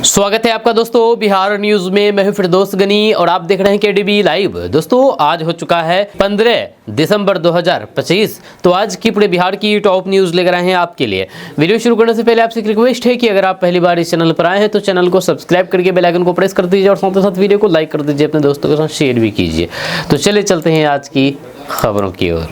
स्वागत है आपका दोस्तों बिहार न्यूज में। मैं हूं फिरदौस गनी और आप देख रहे हैं केडीबी लाइव। दोस्तों आज हो चुका है 15 दिसंबर 2025। तो आज की पूरे बिहार की टॉप न्यूज लेकर आए हैं आपके लिए। वीडियो शुरू करने से पहले आपसे एक रिक्वेस्ट है कि अगर आप पहली बार इस चैनल पर आए हैं तो चैनल को सब्सक्राइब करके बेल आइकन को प्रेस कर दीजिए और साथ ही साथ वीडियो को लाइक कर दीजिए, अपने दोस्तों के साथ शेयर भी कीजिए। तो चलिए चलते हैं आज की खबरों की ओर।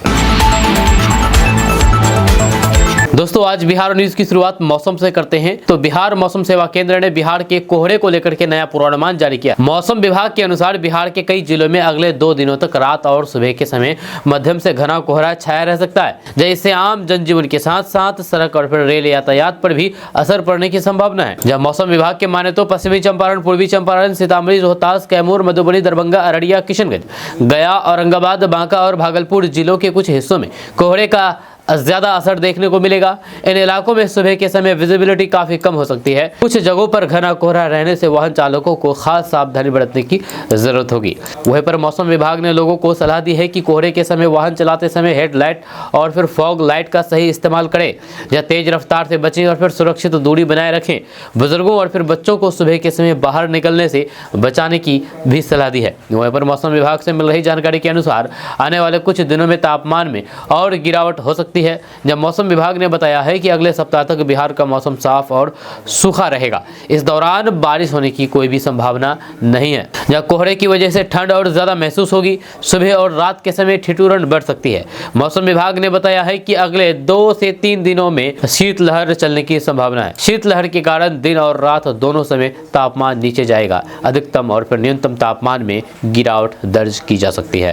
दोस्तों आज बिहार न्यूज की शुरुआत मौसम से करते हैं। तो बिहार मौसम सेवा केंद्र ने बिहार के कोहरे को लेकर के नया पूर्वानुमान जारी किया। मौसम विभाग के अनुसार बिहार के कई जिलों में अगले 2 दिनों तक रात और सुबह के समय मध्यम से घना कोहरा छाया रह सकता है, जिससे आम जनजीवन के साथ साथ सड़क और फिर रेल यातायात पर भी असर पड़ने की संभावना है। जब मौसम विभाग के माने तो पश्चिमी चंपारण, पूर्वी चंपारण, सीतामढ़ी, रोहतास, कैमूर, मधुबनी, दरभंगा, अररिया, किशनगंज, गया, औरंगाबाद, बांका और भागलपुर जिलों के कुछ हिस्सों में कोहरे का ज्यादा असर देखने को मिलेगा। इन इलाकों में सुबह के समय विजिबिलिटी काफी कम हो सकती है। कुछ जगहों पर घना कोहरा रहने से वाहन चालकों को खास सावधानी बरतने की जरूरत होगी। वहीं पर मौसम विभाग ने लोगों को सलाह दी है कि कोहरे के समय वाहन चलाते समय हेडलाइट और फिर फॉग लाइट का सही इस्तेमाल करें या तेज रफ्तार से बचें और फिर सुरक्षित दूरी बनाए रखें। बुजुर्गों और फिर बच्चों को सुबह के समय बाहर निकलने से बचाने की भी सलाह दी है। वहीं पर मौसम विभाग से मिल रही जानकारी के अनुसार आने वाले कुछ दिनों में तापमान में और गिरावट हो सकती है। जब मौसम विभाग ने बताया है कि अगले सप्ताह तक बिहार का मौसम साफ और सूखा रहेगा। इस दौरान बारिश होने की कोई भी संभावना नहीं है। जब कोहरे की वजह से ठंड और ज्यादा महसूस होगी। सुबह और रात के समय ठिठुरन बढ़ सकती है। मौसम विभाग ने बताया है कि अगले 2 से 3 दिनों में शीतलहर चलने की संभावना है। शीतलहर के कारण दिन और रात दोनों समय तापमान नीचे जाएगा। अधिकतम और फिर न्यूनतम तापमान में गिरावट दर्ज की जा सकती है।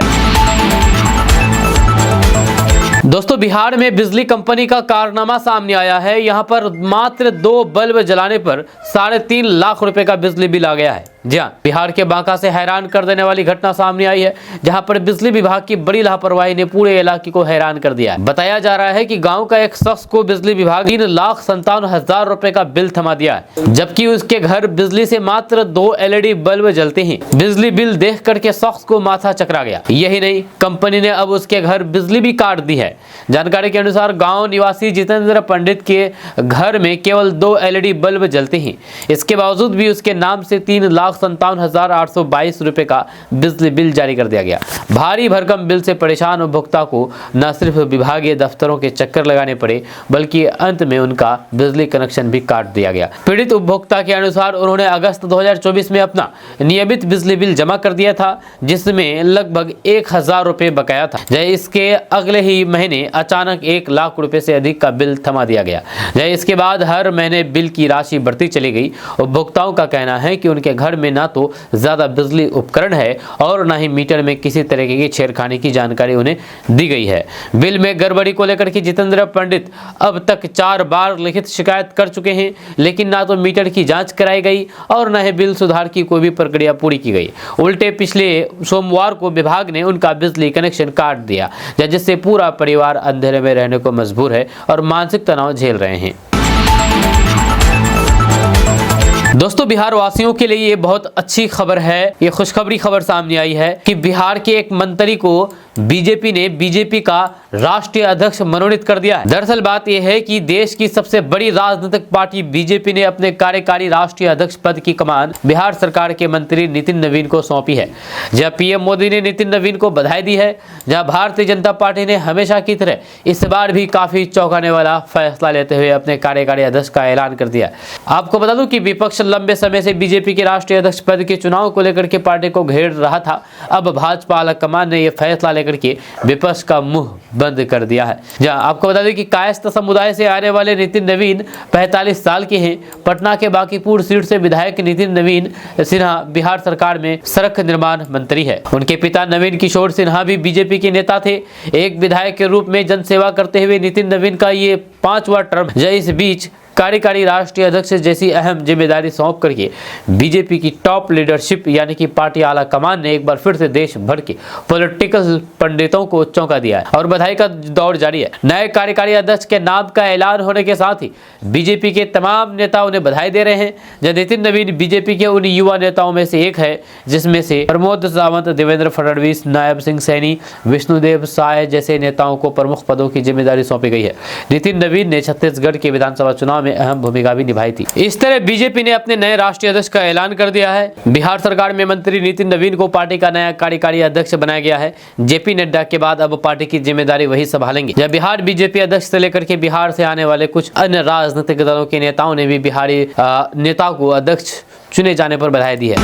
दोस्तों बिहार में बिजली कंपनी का कारनामा सामने आया है। यहां पर मात्र 2 बल्ब जलाने पर 3.5 लाख रुपए का बिजली बिल आ गया है। जी हाँ, बिहार के बांका से हैरान कर देने वाली घटना सामने आई है, जहां पर बिजली विभाग की बड़ी लापरवाही ने पूरे इलाके को हैरान कर दिया है। बताया जा रहा है कि गांव का एक शख्स को बिजली विभाग 3,57,000 रुपए का बिल थमा दिया है, जबकि उसके घर बिजली से मात्र 2 LED बल्ब जलते हैं। बिजली बिल देख करके शख्स को माथा चकरा गया। यही नहीं, कंपनी ने अब उसके घर बिजली भी काट दी है। जानकारी के अनुसार गाँव निवासी जितेंद्र पंडित के घर में केवल 2 LED बल्ब जलते हैं। इसके बावजूद भी उसके नाम से 3,57,822 रुपए का बिजली बिल जारी कर दिया गया। भारी भरकम बिल से परेशान उपभोक्ता को न सिर्फ विभागीय दफ्तरों के चक्कर लगाने पड़े, बल्कि अंत में उनका बिजली कनेक्शन भी काट दिया गया। पीड़ित उपभोक्ता के अनुसार उन्होंने अगस्त 2024 में अपना नियमित बिजली बिल जमा कर दिया था, जिसमें लगभग 1,000 रुपए बकाया था। इसके अगले ही महीने अचानक 1 लाख रुपए से अधिक का बिल थमा दिया गया। इसके बाद हर महीने बिल की राशि बढ़ती चली गई। उपभोक्ताओं का कहना है कि उनके घर में ना तो ज्यादा बिजली उपकरण है और ना ही मीटर में किसी तरह की छेड़खानी की जानकारी उन्हें दी गई है। बिल में गड़बड़ी को लेकर के जितेंद्र पंडित अब तक 4 बार लिखित शिकायत कर चुके हैं, लेकिन ना तो मीटर की जांच कराई गई और ना ही बिल सुधार की कोई भी प्रक्रिया पूरी की गई। उल्टे पिछले सोमवार को विभाग ने उनका बिजली कनेक्शन काट दिया, जिससे पूरा परिवार अंधेरे में रहने को मजबूर है और मानसिक तनाव झेल रहे हैं। दोस्तों बिहार वासियों के लिए ये बहुत अच्छी खबर है। ये खुशखबरी खबर सामने आई है कि बिहार के एक मंत्री को बीजेपी ने बीजेपी का राष्ट्रीय अध्यक्ष मनोनीत कर दिया है। दरअसल बात यह है कि देश की सबसे बड़ी राजनीतिक पार्टी बीजेपी ने अपने कार्यकारी राष्ट्रीय अध्यक्ष पद की कमान बिहार सरकार के मंत्री नितिन नवीन को सौंपी है। जहां पीएम मोदी ने नितिन नवीन को बधाई दी है, जहां भारतीय जनता पार्टी ने हमेशा की तरह इस बार भी काफी चौंकाने वाला फैसला लेते हुए अपने कार्यकारी अध्यक्ष का ऐलान कर दिया। आपको बता दूं कि विपक्ष लंबे समय से बीजेपी के राष्ट्रीय अध्यक्ष पद के चुनाव को लेकर के पार्टी को घेर रहा था। अब भाजपा आलाकमान ने यह फैसला लेकर के विपक्ष का मुंह बंद कर दिया है। जहां आपको बता दें कि कायस्थ समुदाय से आने वाले नितिन नवीन 45 साल के हैं। पटना के बांकीपुर सीट से विधायक नितिन नवीन सिन्हा बिहार सरकार में सड़क निर्माण मंत्री है। उनके पिता नवीन किशोर सिन्हा भी बीजेपी के नेता थे। एक विधायक के रूप में जनसेवा करते हुए नितिन नवीन का ये 5वां टर्म। इस बीच कार्यकारी राष्ट्रीय अध्यक्ष जैसी अहम जिम्मेदारी सौंप करके बीजेपी की टॉप लीडरशिप यानी कि पार्टी आला कमान ने एक बार फिर से देश भर के पॉलिटिकल पंडितों को चौंका दिया है और बधाई का दौर जारी है। नए कार्यकारी अध्यक्ष के नाम का ऐलान होने के साथ ही बीजेपी के तमाम नेता उन्हें बधाई दे रहे हैं। जब नितिन नवीन बीजेपी के उन युवा नेताओं में से एक है जिसमें से प्रमोद सावंत, देवेंद्र फडणवीस, नायब सिंह सैनी, विष्णुदेव साय जैसे नेताओं को प्रमुख पदों की जिम्मेदारी सौंपी गई है। नितिन नवीन ने छत्तीसगढ़ के विधानसभा चुनाव चुनाव में अहम भूमिका भी निभाई थी। इस तरह बीजेपी ने अपने नए राष्ट्रीय अध्यक्ष का ऐलान कर दिया है। बिहार सरकार में मंत्री नितिन नवीन को पार्टी का नया कार्यकारी अध्यक्ष बनाया गया है। जेपी नड्डा के बाद अब पार्टी की जिम्मेदारी वही संभालेंगे। जब बिहार बीजेपी अध्यक्ष से लेकर के बिहार से आने वाले कुछ अन्य राजनीतिक दलों के नेताओं ने भी बिहारी नेता को अध्यक्ष चुने जाने पर बधाई दी है।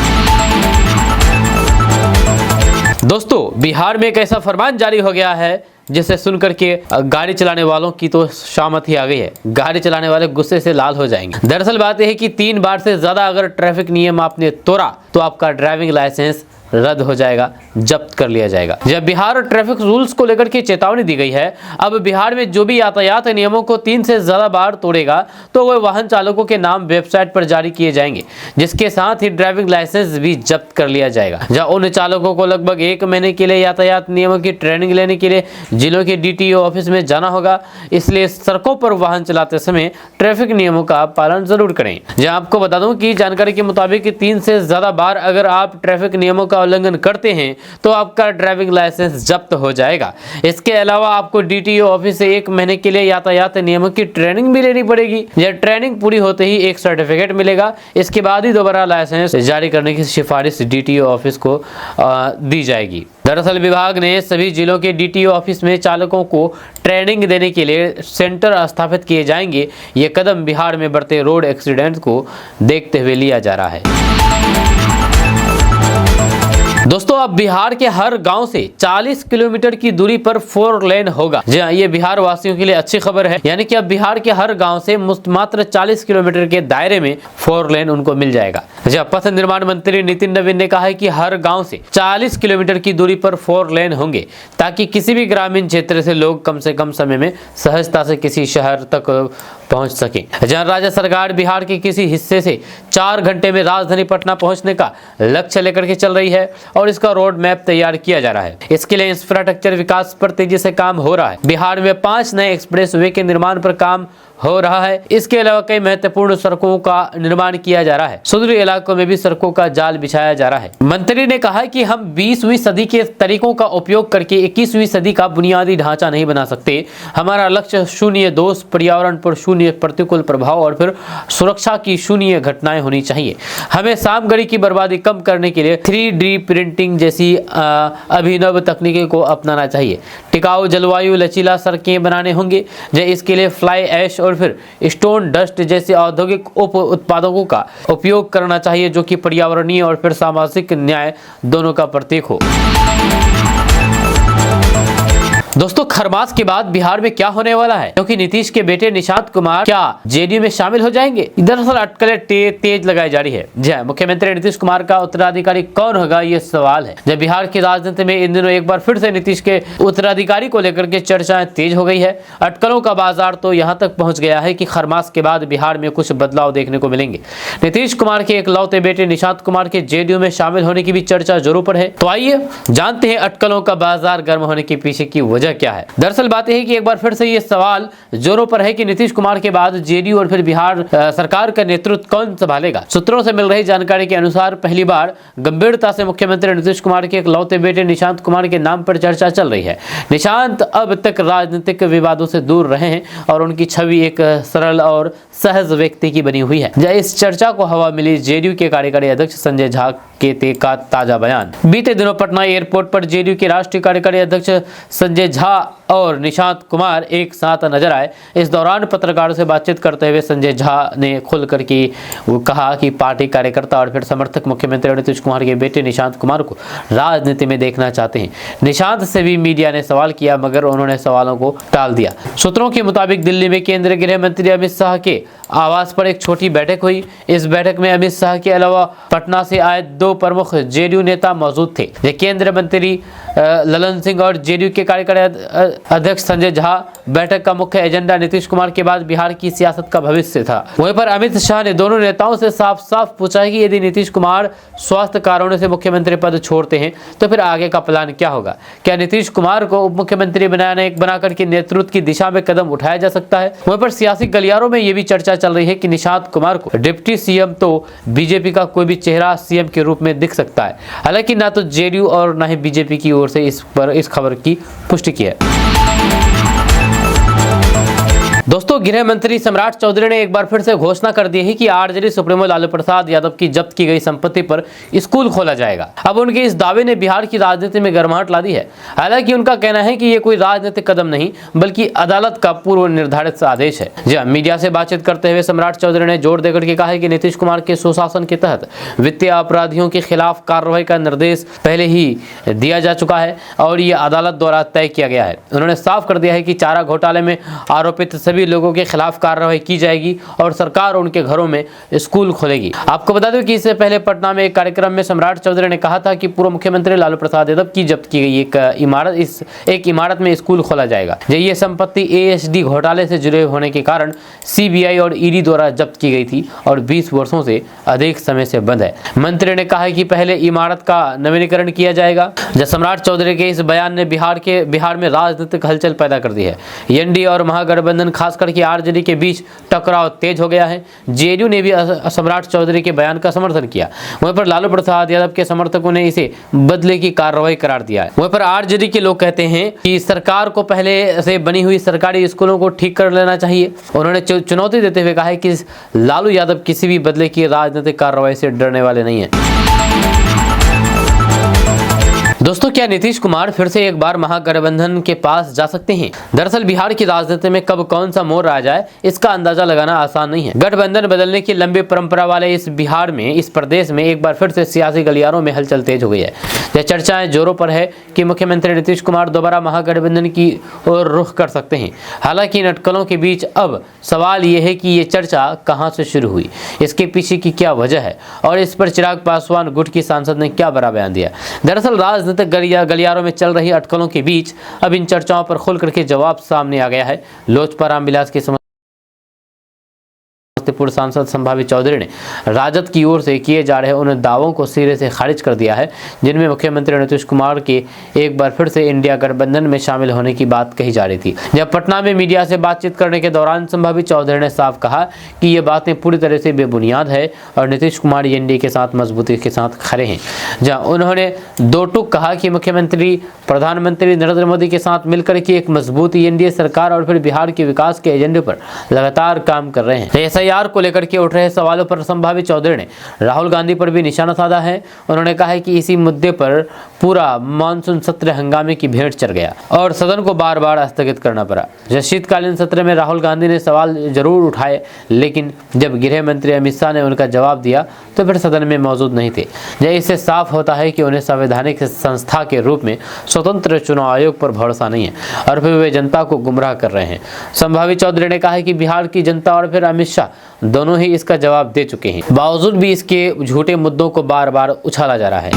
दोस्तों, बिहार में एक ऐसा फरमान जारी हो गया है जिसे सुनकर के गाड़ी चलाने वालों की तो शामत ही आ गई है। गाड़ी चलाने वाले गुस्से से लाल हो जाएंगे। दरअसल बात यह है कि 3 बार से ज्यादा अगर ट्रैफिक नियम आपने तोड़ा तो आपका ड्राइविंग लाइसेंस रद्द हो जाएगा, जब्त कर लिया जाएगा। जब बिहार और ट्रैफिक रूल्स को लेकर के चेतावनी दी गई है, अब बिहार में जो भी यातायात नियमों को 3 से ज्यादा बार तोड़ेगा तो वह वाहन चालकों के नाम वेबसाइट पर जारी किए जाएंगे, जिसके साथ ही ड्राइविंग लाइसेंस भी जब्त कर लिया जाएगा। जहां उन चालकों को लगभग 1 महीने के लिए यातायात नियमों की ट्रेनिंग लेने के लिए जिलों के DTO ऑफिस में जाना होगा। इसलिए सड़कों पर वाहन चलाते समय ट्रैफिक नियमों का पालन जरूर करें। जहां आपको बता दूं कि जानकारी के मुताबिक 3 से ज्यादा बार अगर आप ट्रैफिक नियमों का उल्लंघन करते हैं तो आपका ड्राइविंग लाइसेंस जब्त हो जाएगा। इसके अलावा आपको DTO ऑफिस से 1 महीने के लिए यातायात नियमों की ट्रेनिंग भी लेनी पड़ेगी। यह ट्रेनिंग पूरी होते ही एक सर्टिफिकेट मिलेगा। इसके बाद ही दोबारा लाइसेंस जारी करने की सिफारिश DTO ऑफिस को दी जाएगी। दरअसल विभाग ने सभी जिलों के DTO ऑफिस में चालकों को ट्रेनिंग देने के लिए सेंटर स्थापित किए जाएंगे। ये कदम बिहार में बढ़ते रोड एक्सीडेंट को देखते हुए लिया जा रहा है। दोस्तों, अब बिहार के हर गांव से 40 किलोमीटर की दूरी पर 4 लेन होगा। जी हाँ, ये बिहार वासियों के लिए अच्छी खबर है। यानी कि अब बिहार के हर गांव से मात्र 40 किलोमीटर के दायरे में 4 लेन उनको मिल जाएगा। जी हाँ, पथ निर्माण मंत्री नितिन नवीन ने कहा है कि हर गांव से 40 किलोमीटर की दूरी पर 4 लेन होंगे, ताकि किसी भी ग्रामीण क्षेत्र से लोग कम से कम समय में सहजता से किसी शहर तक पहुंच सके। जहां राज्य सरकार बिहार के किसी हिस्से से 4 घंटे में राजधानी पटना पहुंचने का लक्ष्य लेकर के चल रही है और इसका रोड मैप तैयार किया जा रहा है। इसके लिए इंफ्रास्ट्रक्चर विकास पर तेजी से काम हो रहा है। बिहार में 5 नए एक्सप्रेसवे के निर्माण पर काम हो रहा है। इसके अलावा कई महत्वपूर्ण सड़कों का निर्माण किया जा रहा है। सुदूर इलाकों में भी सड़कों का जाल बिछाया जा रहा है। मंत्री ने कहा कि हम 20वीं सदी के तरीकों का उपयोग करके 21वीं सदी का बुनियादी ढांचा नहीं बना सकते। हमारा लक्ष्य शून्य दोष, पर्यावरण पर शून्य प्रतिकूल प्रभाव और फिर सुरक्षा की शून्य घटनाएं होनी चाहिए। हमें सामग्री की बर्बादी कम करने के लिए 3D प्रिंटिंग जैसी अभिनव तकनीकों को अपनाना चाहिए। टिकाऊ जलवायु लचीला सड़कें बनाने होंगे। इसके लिए फ्लाई ऐश और फिर स्टोन डस्ट जैसे औद्योगिक उप उत्पादों का उपयोग करना चाहिए, जो कि पर्यावरणीय और फिर सामाजिक न्याय दोनों का प्रतीक हो। दोस्तों, खरमास के बाद बिहार में क्या होने वाला है, क्योंकि नीतीश के बेटे निशांत कुमार क्या JDU में शामिल हो जाएंगे? दरअसल अटकलें तेज लगाई जा रही है। जी हाँ, मुख्यमंत्री नीतीश कुमार का उत्तराधिकारी कौन होगा, ये सवाल है। जब बिहार की राजनीति में इन दिनों एक बार फिर से नीतीश के उत्तराधिकारी को लेकर के चर्चाएं तेज हो गई है। अटकलों का बाजार तो यहाँ तक पहुंच गया है कि खरमास के बाद बिहार में कुछ बदलाव देखने को मिलेंगे। नीतीश कुमार के इकलौते बेटे निशांत कुमार के JDU में शामिल होने की भी चर्चा जोरों पर है। तो आइए जानते हैं अटकलों का बाजार गर्म होने के पीछे की वजह क्या है। दरअसल बात यह है कि एक बार फिर से ये सवाल जोरों पर है कि नीतीश कुमार के बाद JDU और फिर बिहार सरकार का नेतृत्व कौन संभालेगा। सूत्रों से मिल रही जानकारी के अनुसार पहली बार गंभीरता से मुख्यमंत्री नीतीश कुमार के इकलौते बेटे निशांत कुमार के नाम पर चर्चा चल रही है। निशांत अब तक राजनीतिक विवादों से दूर रहे हैं और उनकी छवि एक सरल और सहज व्यक्ति की बनी हुई है। इस चर्चा को हवा मिली JDU के कार्यकारी अध्यक्ष संजय झा के का ताजा बयान। बीते दिनों पटना एयरपोर्ट पर JDU के राष्ट्रीय कार्यकारी अध्यक्ष संजय झा और निशांत कुमार एक साथ नजर आए। इस दौरान पत्रकारों से बातचीत करते हुए संजय झा ने खुलकर के कहा कि पार्टी कार्यकर्ता और फिर समर्थक मुख्यमंत्री नीतीश कुमार के बेटे निशांत कुमार को राजनीति में देखना चाहते हैं। निशांत से भी मीडिया ने सवाल किया, मगर उन्होंने सवालों को टाल दिया। सूत्रों के मुताबिक दिल्ली में केंद्रीय गृह मंत्री अमित शाह के आवास पर एक छोटी बैठक हुई। इस बैठक में अमित शाह के अलावा पटना से आए 2 प्रमुख JDU नेता मौजूद थे। केंद्रीय मंत्री ललन सिंह और JDU के कार्यकारी अध्यक्ष संजय झा। बैठक का मुख्य एजेंडा नीतीश कुमार के बाद बिहार की सियासत का भविष्य था। वहीं पर अमित शाह ने दोनों नेताओं से साफ साफ पूछा कि यदि नीतीश कुमार स्वास्थ्य कारणों से मुख्यमंत्री पद छोड़ते हैं तो फिर आगे का प्लान क्या होगा। क्या नीतीश कुमार को उप मुख्यमंत्री बनाकर के नेतृत्व की दिशा में कदम उठाया जा सकता है। वहीं पर सियासी गलियारों में यह भी चर्चा चल रही है कि निशांत कुमार को डिप्टी CM तो बीजेपी का कोई भी चेहरा CM के रूप में दिख सकता है। हालांकि ना तो JDU और ना ही बीजेपी की ओर से इस खबर की पुष्टि की है। दोस्तों, गृह मंत्री सम्राट चौधरी ने एक बार फिर से घोषणा कर दी है कि आरजेडी सुप्रीमो लालू प्रसाद यादव की जब्त की गई संपत्ति पर स्कूल खोला जाएगा। अब उनके इस दावे ने बिहार की राजनीति में गर्माहट ला दी है। हालांकि उनका कहना है कि ये कोई राजनीतिक कदम नहीं बल्कि अदालत का पूर्व निर्धारित आदेश है। जी, मीडिया से बातचीत करते हुए सम्राट चौधरी ने जोर देकर के कहा है कि नीतीश कुमार के सुशासन के तहत वित्तीय अपराधियों के खिलाफ कार्रवाई का निर्देश पहले ही दिया जा चुका है और ये अदालत द्वारा तय किया गया है। उन्होंने साफ कर दिया है कि चारा घोटाले में आरोपित सभी लोगों के खिलाफ कार्रवाई की जाएगी और सरकार उनके घरों में स्कूल खोलेगी। आपको बता दें कि इससे पहले पटना में एक कार्यक्रम में सम्राट चौधरी ने कहा था कि पूर्व मुख्यमंत्री लालू प्रसाद यादव की जब्त की गई एक इमारत में स्कूल खोला जाएगा। ये संपत्ति एएसडी घोटाले से जुड़े होने के कारण सीबीआई और ईडी द्वारा जब्त की गई थी और 20 वर्षों से अधिक समय से बंद है। मंत्री ने कहा कि पहले इमारत का नवीनीकरण किया जाएगा। सम्राट चौधरी के इस बयान ने बिहार में राजनीतिक हलचल पैदा कर दी है। एनडीए और महागठबंधन खासकर कि आरजेडी के बीच टकराव तेज हो गया है। जेडीयू ने भी सम्राट चौधरी के बयान का समर्थन किया। वहीं पर लालू प्रसाद यादव के समर्थकों ने इसे बदले की कार्रवाई करार दिया है। वहीं पर आरजेडी के लोग कहते हैं कि सरकार को पहले से बनी हुई सरकारी स्कूलों को ठीक कर लेना चाहिए। उन्होंने चुनौती देते हुए कहा है कि लालू यादव किसी भी बदले की राजनीतिक कार्रवाई से डरने वाले नहीं है। दोस्तों, क्या नीतीश कुमार फिर से एक बार महागठबंधन के पास जा सकते हैं? दरअसल बिहार की राजनीति में कब कौन सा मोड़ आ जाए इसका अंदाजा लगाना आसान नहीं है। गठबंधन बदलने की लंबी परंपरा वाले इस प्रदेश में एक बार फिर से सियासी गलियारों में हलचल तेज हो गई है। यह चर्चाएं जोरों पर है कि मुख्यमंत्री नीतीश कुमार दोबारा महागठबंधन की ओर रुख कर सकते हैं। हालांकि इन अटकलों के बीच अब सवाल यह है कि ये चर्चा कहां से शुरू हुई, इसके पीछे की क्या वजह है और इस पर चिराग पासवान गुट की सांसद ने क्या बड़ा बयान दिया। दरअसल राजनीतिक गलियारों में चल रही अटकलों के बीच अब इन चर्चाओं पर खुल करके जवाब सामने आ गया है। लोजपा रामविलास की समस्तीपुर सांसद संभावित चौधरी ने राजद की ओर से किए जा रहे उन दावों को सिरे से खारिज कर दिया है जिनमें मुख्यमंत्री नीतीश कुमार के एक बार फिर से इंडिया गठबंधन में शामिल होने की बात कही जा रही थी। जब पटना में मीडिया से बातचीत करने के दौरान संभावित चौधरी ने साफ कहा कि ये बातें पूरी तरह से बेबुनियाद है और नीतीश कुमार एनडीए के साथ मजबूती के साथ खड़े हैं। जहाँ उन्होंने दो टूक कहा कि मुख्यमंत्री प्रधानमंत्री नरेंद्र मोदी के साथ मिलकर के एक मजबूत एनडीए सरकार और फिर बिहार के विकास के एजेंडे पर लगातार काम कर रहे हैं। एसआईआर को लेकर के उठ रहे सवालों पर संभावित चौधरी ने राहुल गांधी पर भी निशाना साधा है। उन्होंने कहा है कि इसी मुद्दे पर पूरा मानसून सत्र हंगामे की भेंट चढ़ गया और सदन को बार बार स्थगित करना पड़ा। जब शीतकालीन सत्र में राहुल गांधी ने सवाल जरूर उठाए लेकिन जब गृह मंत्री अमित शाह ने उनका जवाब दिया तो फिर सदन में मौजूद नहीं थे। इससे साफ होता है कि उन्हें संवैधानिक संस्था के रूप में स्वतंत्र चुनाव आयोग पर भरोसा नहीं है और फिर वे जनता को गुमराह कर रहे हैं। संभावित चौधरी ने कहा है कि बिहार की जनता और फिर अमित शाह दोनों ही इसका जवाब दे चुके हैं, बावजूद भी इसके झूठे मुद्दों को बार बार उछाला जा रहा है।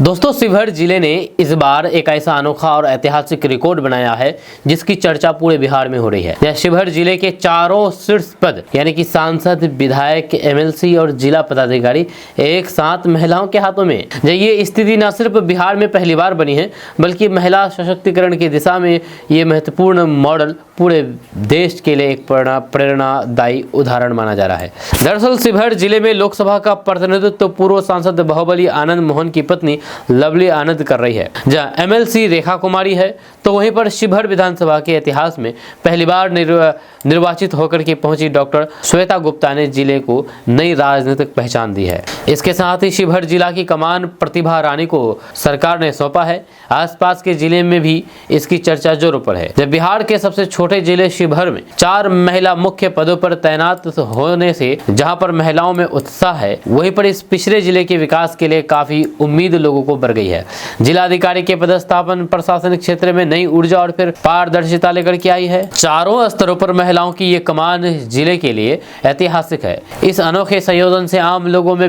दोस्तों, शिवहर जिले ने इस बार एक ऐसा अनोखा और ऐतिहासिक रिकॉर्ड बनाया है जिसकी चर्चा पूरे बिहार में हो रही है। यह शिवहर जिले के चारों शीर्ष पद यानी कि सांसद, विधायक, एमएलसी और जिला पदाधिकारी एक साथ महिलाओं के हाथों में। ये स्थिति न सिर्फ बिहार में पहली बार बनी है बल्कि महिला सशक्तिकरण की दिशा में ये महत्वपूर्ण मॉडल पूरे देश के लिए एक प्रेरणादायी उदाहरण माना जा रहा है। दरअसल शिवहर जिले में लोकसभा का प्रतिनिधित्व पूर्व सांसद बाहुबली आनंद मोहन की पत्नी लवली आनंद कर रही है, जहां एमएलसी रेखा कुमारी है। तो वहीं पर शिवहर विधानसभा के इतिहास में पहली बार निर्वाचित होकर के पहुंची डॉक्टर श्वेता गुप्ता ने जिले को नई राजनीतिक पहचान दी है। इसके साथ ही शिवहर जिला की कमान प्रतिभा रानी को सरकार ने सौंपा है। आसपास के जिले में भी इसकी चर्चा जोरों पर है। जब बिहार के सबसे छोटे जिले शिवहर में 4 महिला मुख्य पदों पर तैनात होने से जहां पर महिलाओं में उत्साह है, वहीं पर इस पिछड़े जिले के विकास के लिए काफी उम्मीद लोगों को बढ़ गई है। जिलाधिकारी के पदस्थापन प्रशासनिक क्षेत्र में नई ऊर्जा और फिर पारदर्शिता लेकर के आई है। चारों स्तरों पर महिलाओं की ये कमान जिले के लिए ऐतिहासिक है। इस अनोखे संयोजन से आम लोगों में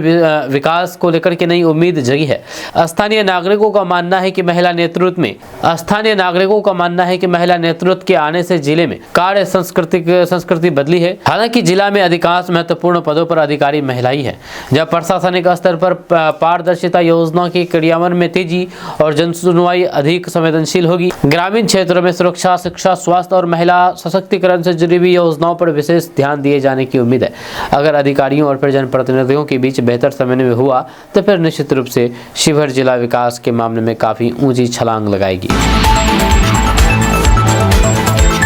विकास को लेकर के नई उम्मीद जगी है। स्थानीय नागरिकों का मानना है कि महिला नेतृत्व के आने से जिले में कार्य संस्कृति बदली है। हालांकि जिला में अधिकांश महत्वपूर्ण पदों पर अधिकारी महिला ही है। जब प्रशासनिक स्तर पर पारदर्शिता, योजना के क्रियान्वयन में तेजी और जनसुनवाई अधिक संवेदनशील होगी। ग्रामीण क्षेत्रों में सुरक्षा, शिक्षा, स्वास्थ्य और महिला सशक्तिकरण से जुड़ी हुई योजनाओं पर विशेष ध्यान दिए जाने की उम्मीद है। अगर अधिकारियों और फिर जनप्रतिनिधियों के बीच बेहतर समन्वय हुआ तो फिर निश्चित रूप से शिवहर जिला विकास के मामले में काफी ऊंची छलांग लगाएगी।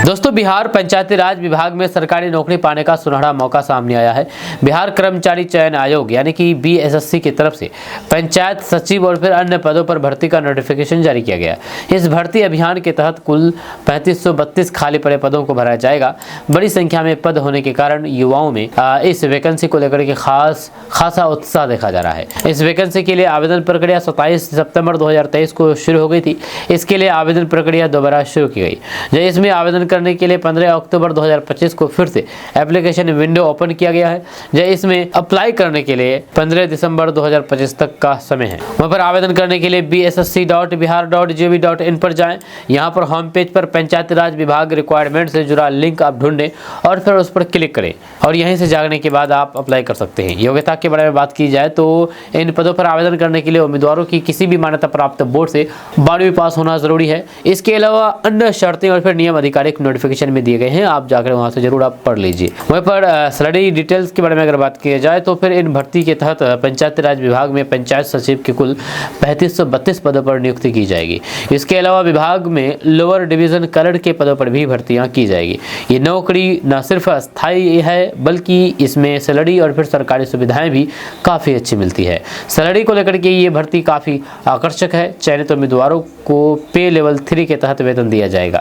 दोस्तों, बिहार पंचायती राज विभाग में सरकारी नौकरी पाने का सुनहरा मौका सामने आया है। बिहार कर्मचारी चयन आयोग यानी कि BSSC की तरफ से पंचायत सचिव और फिर अन्य पदों पर भर्ती का नोटिफिकेशन जारी किया गया। इस भर्ती अभियान के तहत कुल 3532 खाली पड़े पदों को भरा जाएगा। बड़ी संख्या में पद होने के कारण युवाओं में इस वैकेंसी को लेकर के खासा उत्साह देखा जा रहा है। इस वैकेंसी के लिए आवेदन प्रक्रिया 27 सितंबर 2023 को शुरू हो गई थी। इसके लिए आवेदन प्रक्रिया दोबारा शुरू की गई। इसमें आवेदन करने के लिए 15 अक्टूबर 2025 को फिर से एप्लीकेशन विंडो ओपन किया गया है। इसमें अप्लाई करने के लिए 15 दिसंबर 2025 तक का समय है। वहां पर आवेदन करने के लिए bssc.bihar.gov.in पर जाएं। यहां पर होम पेज पर पंचायती राज विभाग रिक्वायरमेंट से जुड़ा लिंक आप ढूंढें और फिर उस पर क्लिक करें और यहीं से जाने के बाद आप अप्लाई कर सकते हैं। योग्यता के बारे में बात की जाए तो इन पदों पर आवेदन करने के लिए उम्मीदवारों की किसी भी मान्यता प्राप्त बोर्ड से 12वीं पास होना जरूरी है। इसके अलावा अन्य शर्तें और फिर नियम आधिकारिक नोटिफिकेशन में दिए गए हैं, आप जाकर वहां से जरूर आप पढ़ लीजिए। वहीं पर सैलरी डिटेल्स के बारे में अगर बात की जाए तो फिर इन भर्ती के तहत पंचायती राज विभाग में पंचायत सचिव के कुल 3532 पदों पर नियुक्ति की जाएगी। इसके अलावा विभाग में लोअर डिवीजन कलर के पदों पर भी भर्तियां की जाएगी। ये नौकरी न सिर्फ अस्थायी है बल्कि इसमें सैलरी और फिर सरकारी सुविधाएं भी काफ़ी अच्छी मिलती है। सैलरी को लेकर के ये भर्ती काफ़ी आकर्षक है। चयनित उम्मीदवारों को पे लेवल 3 के तहत वेतन दिया जाएगा।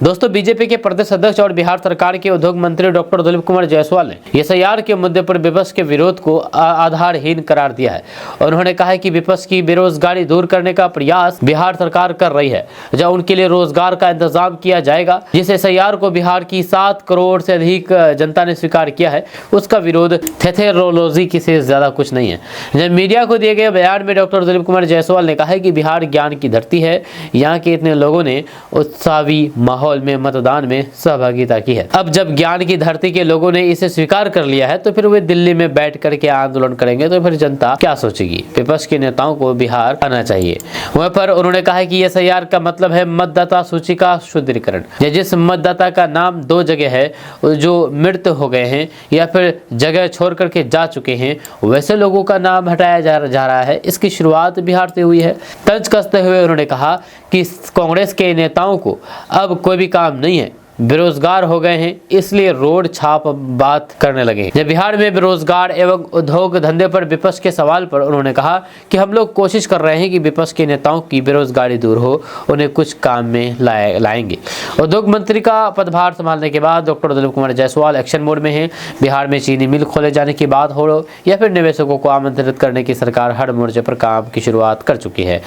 दोस्तों, बीजेपी के प्रदेश अध्यक्ष और बिहार सरकार के उद्योग मंत्री डॉक्टर दिलीप कुमार जायसवाल ने SIR के मुद्दे पर विपक्ष के विरोध को आधारहीन करार दिया है। उन्होंने कहा है कि विपक्ष की बेरोजगारी दूर करने का प्रयास बिहार सरकार कर रही है, जहां उनके लिए रोजगार का इंतजाम किया जाएगा। जिस SIR को बिहार की 7 करोड़ से अधिक जनता ने स्वीकार किया है, उसका विरोध थेथेरोलॉजी की से ज्यादा कुछ नहीं है। जब मीडिया को दिए गए बयान में डॉक्टर दिलीप कुमार जायसवाल ने कहा है कि बिहार ज्ञान की धरती है। यहाँ के इतने लोगों ने उत्साही माहौल में मतदान में सहभागिता की है। अब जब ज्ञान की धरती के लोगों ने इसे स्वीकार कर लिया है तो फिर वे दिल्ली में बैठ करके आंदोलन करेंगे तो फिर जनता क्या सोचेगी। विपक्ष के नेताओं को बिहार आना चाहिए। वहीं पर उन्होंने कहा कि SIR का मतलब है मतदाता सूची का शुद्धिकरण। जिस मतदाता का नाम 2 जगह है, जो मृत हो गए हैं या फिर जगह छोड़ करके जा चुके हैं, वैसे लोगों का नाम हटाया जा रहा है। इसकी शुरुआत बिहार से हुई है। तंज कसते हुए उन्होंने कहा कि कांग्रेस के नेताओं को अब कोई भी काम नहीं है, बेरोजगार हो गए हैं, इसलिए रोड छाप बात करने लगे। जब बिहार में बेरोजगार एवं उद्योग धंधे पर विपक्ष के सवाल पर उन्होंने कहा कि हम लोग कोशिश कर रहे हैं कि विपक्ष के नेताओं की बेरोजगारी दूर हो, उन्हें कुछ काम में लाएंगे। उद्योग मंत्री का पदभार संभालने के बाद doctor Dilip Kumar Jaiswal action mode में हैं। बिहार में चीनी मिल खोले जाने की बात हो या फिर निवेशकों को आमंत्रित करने की सरकार हर मोर्चे पर काम की शुरुआत कर चुकी है।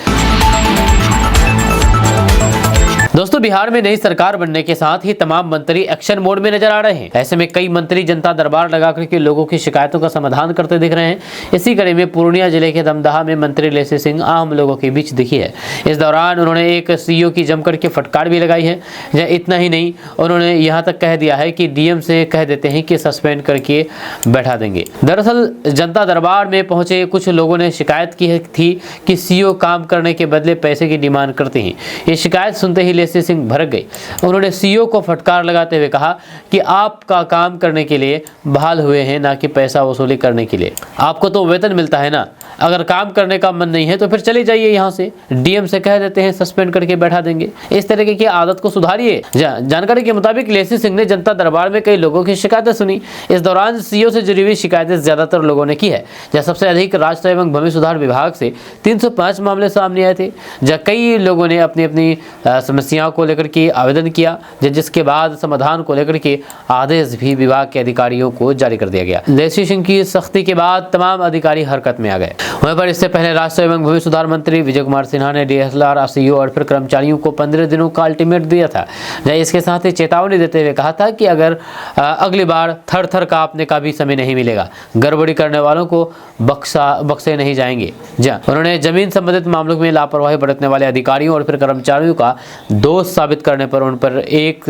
दोस्तों, बिहार में नई सरकार बनने के साथ ही तमाम मंत्री एक्शन मोड में नजर आ रहे हैं। ऐसे में कई मंत्री जनता दरबार लगाकर के लोगों की शिकायतों का समाधान करते दिख रहे हैं। इसी कड़ी में पूर्णिया जिले के दमदाहा में मंत्री लेसी सिंह आम लोगों के बीच दिखी है। इस दौरान उन्होंने एक CEO की जमकर के फटकार भी लगाई है। इतना ही नहीं, उन्होंने यहाँ तक कह दिया है कि DM से कह देते हैं कि सस्पेंड करके बैठा देंगे। दरअसल जनता दरबार में पहुंचे कुछ लोगों ने शिकायत की थी कि CEO काम करने के बदले पैसे की डिमांड करते हैं। ये शिकायत सुनते ही लेसी सिंह भड़क गई। उन्होंने CEO को फटकार लगाते हुए कहा कि आपका काम करने के लिए बहाल हुए हैं, ना कि पैसा वसूली करने के लिए। आपको तो वेतन मिलता है ना, अगर काम करने का मन नहीं है तो फिर चले जाइए यहाँ से। DM से कह देते हैं सस्पेंड करके बैठा देंगे। इस तरीके की आदत को सुधारिए। जानकारी के मुताबिक लेसी सिंह ने जनता दरबार में कई लोगों की शिकायतें सुनी। इस दौरान CEO से जुड़ी हुई शिकायतें ज्यादातर लोगों ने की है। जहाँ सबसे अधिक राजस्व एवं भूमि सुधार विभाग से 305 मामले सामने आए थे, जहाँ कई लोगों ने अपनी अपनी समस्याओं को लेकर के आवेदन किया, जिसके बाद समाधान को लेकर के आदेश भी विभाग के अधिकारियों को जारी कर दिया गया। लेसी सिंह की सख्ती के बाद तमाम अधिकारी हरकत में आ गए। वहीं पर इससे पहले राजस्व एवं भूमि सुधार मंत्री विजय कुमार सिन्हा ने DSLR CEO और फिर कर्मचारियों को 15 दिनों का अल्टीमेट दिया था। इसके साथ ही चेतावनी देते हुए कहा था कि अगर अगली बार थर कांपने का भी समय नहीं मिलेगा, गड़बड़ी करने वालों को बख्शे नहीं जाएंगे। उन्होंने जमीन संबंधित मामलों में लापरवाही बरतने वाले अधिकारियों और फिर कर्मचारियों का दोष साबित करने पर उन पर 1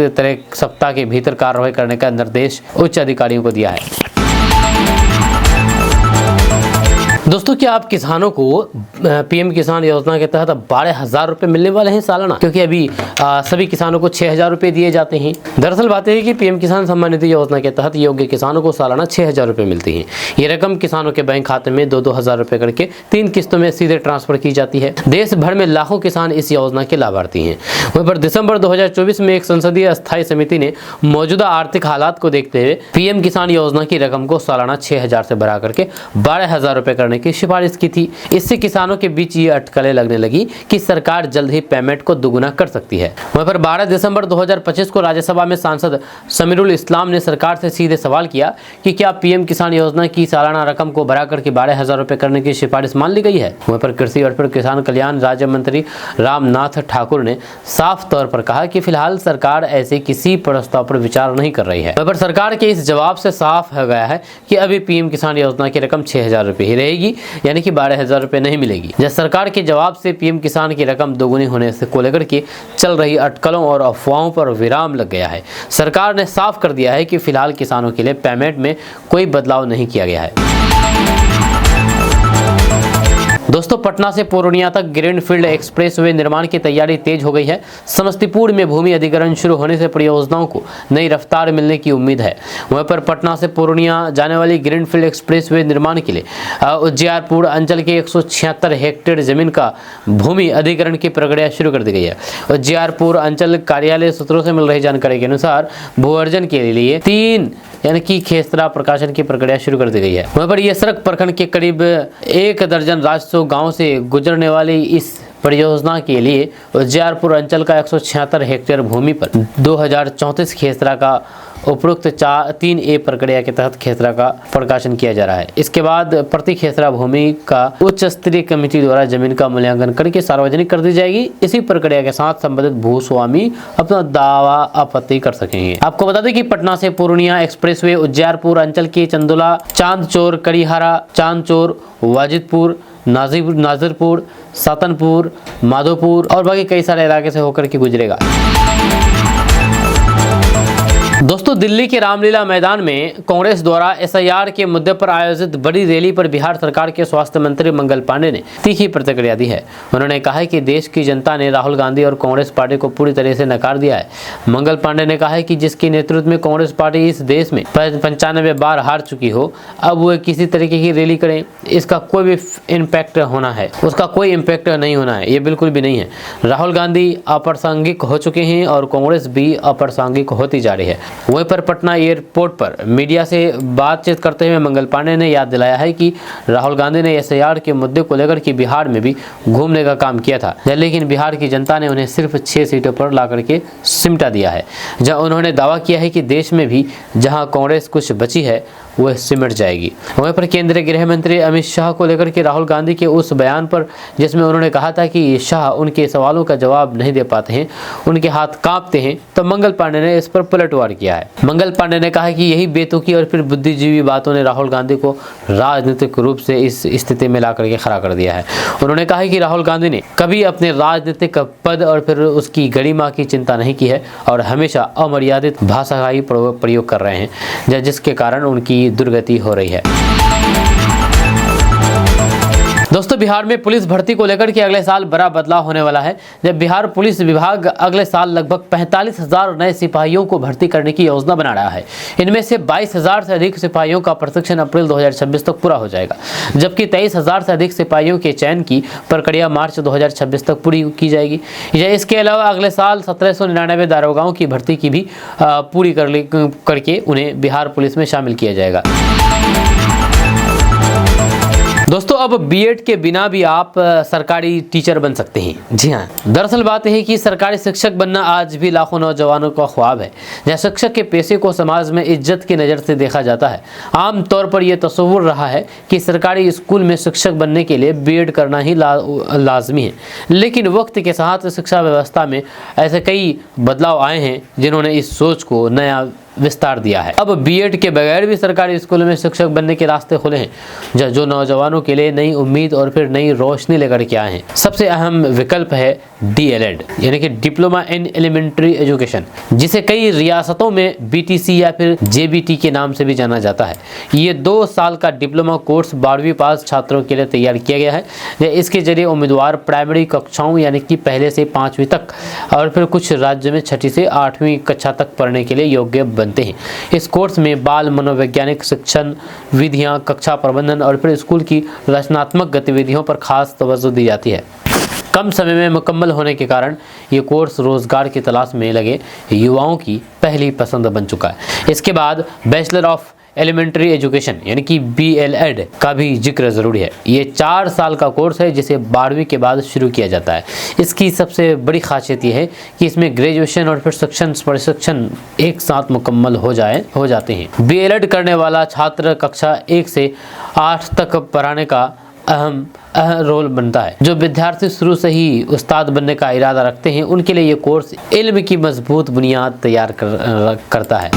सप्ताह के भीतर कार्रवाई करने का निर्देश उच्च अधिकारियों को दिया है। दोस्तों, क्या आप किसानों को पीएम किसान योजना के तहत 12,000 रुपए मिलने वाले हैं सालाना? क्योंकि अभी सभी किसानों को 6,000 रुपए दिए जाते हैं। दरअसल बात है कि पीएम किसान सम्मान निधि योजना के तहत योग्य किसानों को सालाना 6,000 रुपए मिलती हैं। ये रकम किसानों के बैंक खाते में 2-2 हज़ार रुपए करके 3 किस्तों में सीधे ट्रांसफर की जाती है। देश भर में लाखों किसान इस योजना के लाभार्थी हैं। वहीं पर दिसंबर 2024 में एक संसदीय स्थायी समिति ने मौजूदा आर्थिक हालात को देखते हुए पीएम किसान योजना की रकम को सालाना 6,000 से बढ़ा करके 12,000 रुपए करने की सिफारिश की थी। इससे किसानों के बीच ये अटकलें लगने लगी कि सरकार जल्द ही पेमेंट को दुगुना कर सकती है। वहीं पर 12 दिसंबर 2025 को राज्यसभा में सांसद समीरुल इस्लाम ने सरकार से सीधे सवाल किया कि क्या पीएम किसान योजना की सालाना रकम को बढ़ा करके 12,000 रुपए करने की सिफारिश मान ली गई है। वहीं पर कृषि और फिर किसान कल्याण राज्य मंत्री रामनाथ ठाकुर ने साफ तौर पर कहा कि फिलहाल सरकार ऐसे किसी प्रस्ताव पर विचार नहीं कर रही है। वहीं पर सरकार के इस जवाब से साफ हो गया है कि अभी पीएम किसान योजना की रकम 6,000 रुपए ही रहेगी, यानी कि 12,000 रुपए नहीं मिलेगी। जब सरकार के जवाब से पीएम किसान की रकम दोगुनी होने से को लेकर के चल रही अटकलों और अफवाहों पर विराम लग गया है। सरकार ने साफ कर दिया है कि फिलहाल किसानों के लिए पेमेंट में कोई बदलाव नहीं किया गया है। दोस्तों, पटना से पूर्णिया तक ग्रीनफील्ड एक्सप्रेसवे निर्माण की तैयारी तेज हो गई है। समस्तीपुर में भूमि अधिग्रहण शुरू होने से परियोजनाओं को नई रफ्तार मिलने की उम्मीद है। वहीं पर पटना से पूर्णिया जाने वाली ग्रीनफील्ड एक्सप्रेसवे निर्माण के लिए उज्जियारपुर अंचल के 176 हेक्टेयर जमीन का भूमि अधिग्रहण की प्रक्रिया शुरू कर दी गई है। उज्जियारपुर अंचल कार्यालय सूत्रों से मिल रही जानकारी के अनुसार भू अर्जन के लिए 3 यानी कि खेसरा प्रकाशन की प्रक्रिया शुरू कर दी गई है। वहीं पर यह सड़क प्रखंड के करीब 1 दर्जन राजस्व गांव से गुजरने वाली इस परियोजना के लिए उज्जियारपुर अंचल का 176 हेक्टेयर भूमि पर 2034 खेसरा का उपरोक्त 3A प्रक्रिया के तहत खेसरा का प्रकाशन किया जा रहा है। इसके बाद प्रति खेसरा भूमि का उच्च स्तरीय कमेटी द्वारा जमीन का मूल्यांकन करके सार्वजनिक कर दी जाएगी। इसी प्रक्रिया के साथ संबंधित भूस्वामी अपना दावा आपत्ति कर सकेंगे। आपको बता दें कि पटना से पूर्णिया एक्सप्रेसवे उज्जियारपुर अंचल के चंदोला, चांदचौर, कड़ीहारा, चांदचौर, वाजिदपुर, नाजिरपुर, सातनपुर, माधोपुर और बाकी कई सारे इलाके से होकर के गुजरेगा। दोस्तों, दिल्ली के रामलीला मैदान में कांग्रेस द्वारा एसआईआर के मुद्दे पर आयोजित बड़ी रैली पर बिहार सरकार के स्वास्थ्य मंत्री मंगल पांडे ने तीखी प्रतिक्रिया दी है। उन्होंने कहा है कि देश की जनता ने राहुल गांधी और कांग्रेस पार्टी को पूरी तरह से नकार दिया है। मंगल पांडे ने कहा है कि जिसके नेतृत्व में कांग्रेस पार्टी इस देश में 95 बार हार चुकी हो, अब वो किसी तरीके की रैली करें, इसका कोई भी इम्पैक्ट होना है, उसका कोई इम्पैक्ट नहीं होना है, ये बिल्कुल भी नहीं है। राहुल गांधी अप्रासंगिक हो चुके हैं और कांग्रेस भी अप्रासंगिक होती जा रही है। वहीं पर पटना एयरपोर्ट पर मीडिया से बातचीत करते हुए मंगल पांडे ने याद दिलाया है कि राहुल गांधी ने एसआईआर के मुद्दे को लेकर के बिहार में भी घूमने का काम किया था, लेकिन बिहार की जनता ने उन्हें सिर्फ 6 सीटों पर ला करके सिमटा दिया है। जहां उन्होंने दावा किया है कि देश में भी जहां कांग्रेस कुछ बची है वह सिमट जाएगी। वहीं पर केंद्रीय गृह मंत्री अमित शाह को लेकर के राहुल गांधी के उस बयान पर जिसमें उन्होंने कहा था कि शाह उनके सवालों का जवाब नहीं दे पाते हैं, उनके हाथ कांपते हैं, तो मंगल पांडे ने इस पर पलटवार किया है। मंगल पांडे ने कहा कि यही बेतुकी और फिर बुद्धिजीवी बातों ने राहुल गांधी को राजनीतिक रूप से इस स्थिति में ला करके खड़ा कर दिया है। उन्होंने कहा कि राहुल गांधी ने कभी अपने राजनीतिक पद और फिर उसकी गरिमा की चिंता नहीं की है और हमेशा अमर्यादित भाषा का ही प्रयोग कर रहे हैं, जिसके कारण उनकी दुर्गति हो रही है। दोस्तों, बिहार में पुलिस भर्ती को लेकर के अगले साल बड़ा बदलाव होने वाला है। जब बिहार पुलिस विभाग अगले साल लगभग 45,000 नए सिपाहियों को भर्ती करने की योजना बना रहा है। इनमें से 22,000 से अधिक सिपाहियों का प्रशिक्षण अप्रैल 2026 तक पूरा हो जाएगा, जबकि 23,000 से अधिक सिपाहियों के चयन की प्रक्रिया मार्च 2026 तक पूरी की जाएगी। इसके अलावा अगले साल 1799 दारोगाओं की भर्ती की भी पूरी करके उन्हें बिहार पुलिस में शामिल किया जाएगा। दोस्तों, अब बीएड के बिना भी आप सरकारी टीचर बन सकते हैं। जी हाँ, दरअसल बात है कि सरकारी शिक्षक बनना आज भी लाखों नौजवानों का ख्वाब है। जहाँ शिक्षक के पेशे को समाज में इज्जत की नज़र से देखा जाता है। आम तौर पर यह तस्वुर रहा है कि सरकारी स्कूल में शिक्षक बनने के लिए बीएड करना ही लाजमी है, लेकिन वक्त के साथ शिक्षा व्यवस्था में ऐसे कई बदलाव आए हैं जिन्होंने इस सोच को नया विस्तार दिया है। अब बीएड के बगैर भी सरकारी स्कूलों में शिक्षक बनने के रास्ते खुले हैं, जो नौजवानों के लिए नई उम्मीद और फिर नई रोशनी लेकर के आए हैं। सबसे अहम विकल्प है डीएलएड यानी कि डिप्लोमा इन एलिमेंट्री एजुकेशन, जिसे कई रियासतों में बीटीसी या फिर जेबीटी के नाम से भी जाना जाता है। ये 2 साल का डिप्लोमा कोर्स 12वीं पास छात्रों के लिए तैयार किया गया है। इसके जरिए उम्मीदवार प्राइमरी कक्षाओं यानी कि पहले से 5वीं तक और फिर कुछ राज्यों में 6ठी से 8वीं कक्षा तक पढ़ने के लिए योग्य बनते हैं। इस कोर्स में बाल मनोवैज्ञानिक शिक्षण विधियां, कक्षा प्रबंधन और फिर स्कूल की रचनात्मक गतिविधियों पर खास तवज्जो दी जाती है। कम समय में मुकम्मल होने के कारण ये कोर्स रोजगार की तलाश में लगे युवाओं की पहली पसंद बन चुका है। इसके बाद बैचलर ऑफ एलिमेंट्री एजुकेशन यानी कि बीएलएड का भी जिक्र ज़रूरी है। ये 4 साल का कोर्स है जिसे 12वीं के बाद शुरू किया जाता है। इसकी सबसे बड़ी खासियत ये है कि इसमें ग्रेजुएशन और फिर प्रशिक्षण एक साथ मुकम्मल हो जाते हैं। बीएलएड करने वाला छात्र कक्षा 1 से 8 तक पढ़ाने का अहम रोल बनता है। जो विद्यार्थी शुरू से ही उस्ताद बनने का इरादा रखते हैं उनके लिए ये कोर्स इल्म की मजबूत बुनियाद तैयार करता है।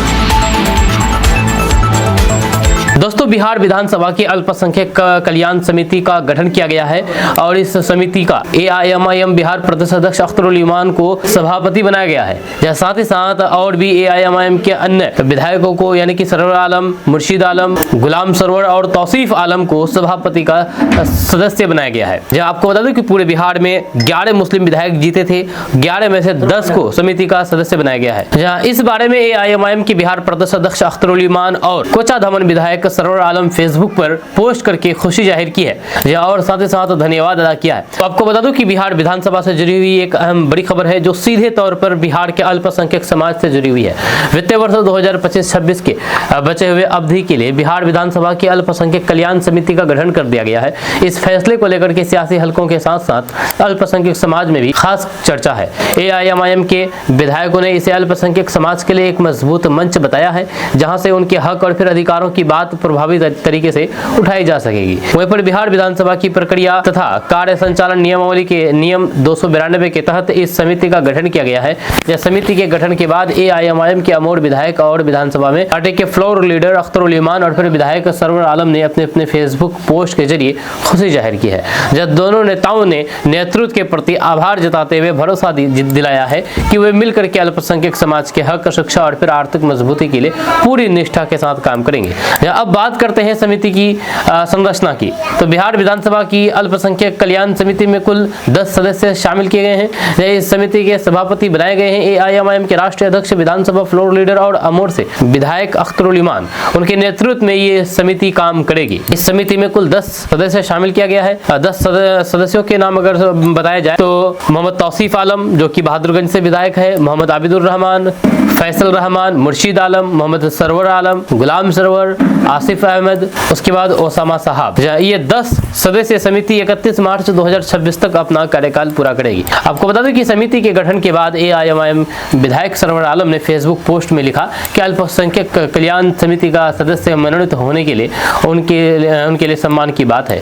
दोस्तों, बिहार विधानसभा की अल्पसंख्यक कल्याण समिति का गठन किया गया है और इस समिति का एआईएमआईएम बिहार प्रदेश अध्यक्ष अख्तरुल ईमान को सभापति बनाया गया है। साथ ही साथ और भी एआईएमआईएम के अन्य विधायकों को यानी कि सरवर आलम, मुर्शीद आलम, गुलाम सरवर और तौसीफ आलम को सभापति का सदस्य बनाया गया है। आपको बता दूं कि पूरे बिहार में 11 मुस्लिम विधायक जीते थे, 11 में से 10 को समिति का सदस्य बनाया गया है। जहाँ इस बारे में एआईएमआईएम के बिहार प्रदेश अध्यक्ष अख्तरुल ईमान और कोचाधामन विधायक सरवर आलम फेसबुक पर पोस्ट करके खुशी जाहिर की है और साथ ही साथ धन्यवाद अदा किया है। तो आपको बता दूं कि बिहार विधानसभा से जुड़ी हुई एक अहम बड़ी खबर है जो सीधे तौर पर बिहार के अल्पसंख्यक समाज से जुड़ी हुई है। वित्तीय वर्ष 2025-26 के बचे हुए अवधि के लिए बिहार विधानसभा की अल्पसंख्यक कल्याण समिति का गठन कर दिया गया है। इस फैसले को लेकर के सियासी हलकों के साथ साथ अल्पसंख्यक समाज में भी खास चर्चा है। एआईएमआईएम के विधायकों ने इसे अल्पसंख्यक समाज के लिए एक मजबूत मंच बताया है जहां से उनके हक और फिर अधिकारों की बात प्रभावी तरीके से उठाई जा सकेगी। वहीं पर बिहार विधानसभा की प्रक्रिया तथा कार्य संचालन नियमावली के नियम 292 के तहत इस समिति का गठन किया गया है। यह समिति के गठन के बाद एआईएमआईएम के अमोर विधायक और विधानसभा में पार्टी के फ्लोर लीडर अख्तरुल ईमान और फिर विधायक सरवर आलम ने अपने फेसबुक पोस्ट के जरिए खुशी जाहिर की है। जब दोनों नेताओं ने नेतृत्व के प्रति आभार जताते हुए भरोसा दिलाया है कि वे मिलकर के अल्पसंख्यक समाज के हक, शिक्षा और फिर आर्थिक मजबूती के लिए पूरी निष्ठा के साथ काम करेंगे। अब बात करते हैं समिति की संरचना की। तो बिहार विधानसभा की अल्पसंख्यक कल्याण समिति में कुल 10 सदस्य शामिल किए गए हैं। इस समिति के सभापति बनाए गए हैं एआईएमआईएम के राष्ट्रीय अध्यक्ष, विधानसभा फ्लोर लीडर और अमोर से विधायक अख्तरुल ईमान। उनके नेतृत्व में ये समिति काम करेगी। इस समिति में कुल 10 सदस्य शामिल किया गया है। 10 सदस्यों के नाम अगर बताया जाए तो मोहम्मद तौसीफ आलम जो कि बहादुरगंज से विधायक है, मोहम्मद आबिदुर रहमान, फैसल रहमान, मुर्शीद आलम, मोहम्मद सरवर आलम, गुलाम सरवर, आसिफ अहमद, उसके बाद ओसामा साहब। ये 10 सदस्य समिति 31 मार्च 2026 तक अपना कार्यकाल पूरा करेगी। आपको बता दें कि समिति के गठन के बाद एआईएमआईएम विधायक सरवर आलम ने फेसबुक पोस्ट में लिखा कि अल्पसंख्यक कल्याण समिति का सदस्य मनोनीत होने के लिए उनके लिए सम्मान की बात है।